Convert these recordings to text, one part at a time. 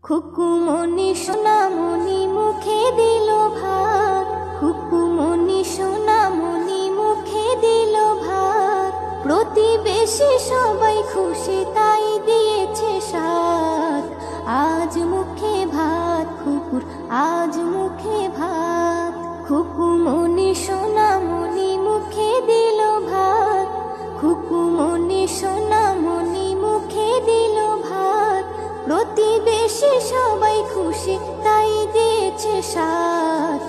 খুকুমনি সোনামণি মুখে দিল ভাত, খুকুমনি সোনামণি মুখে দিল ভাত। প্রতিবেশী সবাই খুশি তাই দিয়েছে সাথ। আজ মুখে ভাত খুকুর, আজ মুখে ভাত। খুকুমনি সোনামণি মুখে দিল ভাত, খুকুমনি সোনামণি মুখে দিল ভাত। প্রতিবেশী সবাই খুশি তাই দিয়েছে সাথ।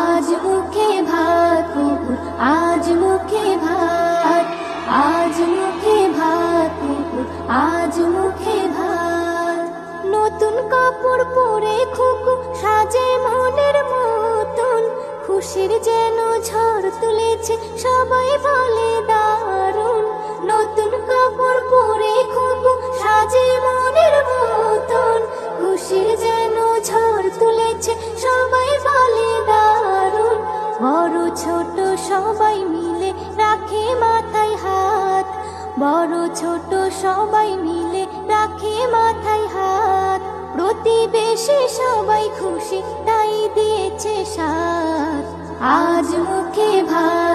আজ মুখে ভাত কুকুর, আজ মুখে ভাত, আজ মুখে ভাত কুকুর, আজ মুখে ভাত। নতুন কাপড় পরে খুকু সাজে মনের মতন, খুশির যেন ঝড় তুলেছে সবাই বলে দারুণ। নতুন কাপড় পরে খুকু সাজে মনের মতন, খুশির যেন ঝড় তুলেছে সবাই বলে দারুণ। বড় ছোট সবাই মিলে রাখে মাথায় হাত, বড় ছোট সবাই মিলে রাখে মাথায় হাত। প্রতিবেশী সবাই খুশি তাই দিয়েছে সাথ। আজ মুখে ভাত